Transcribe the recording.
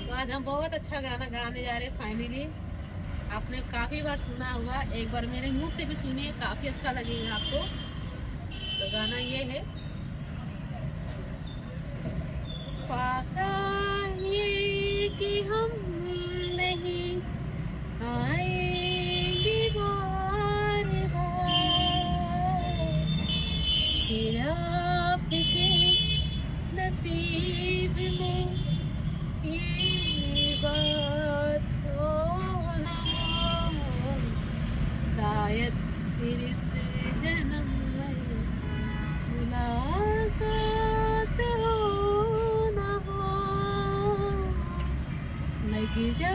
तो आज हम बहुत अच्छा गाना गाने जा रहे हैं फाइनली। आपने काफी बार सुना होगा, एक बार मेरे मुंह से भी सुनिए, काफी अच्छा लगेगा आपको। तो गाना ये है, पास आइए कि हम नहीं आएंगे बार बार, फिर आपके नसीब में ये बात हो ना हो, शायद फिर इस जन्म में मुलाकात हो ना हो। लग जा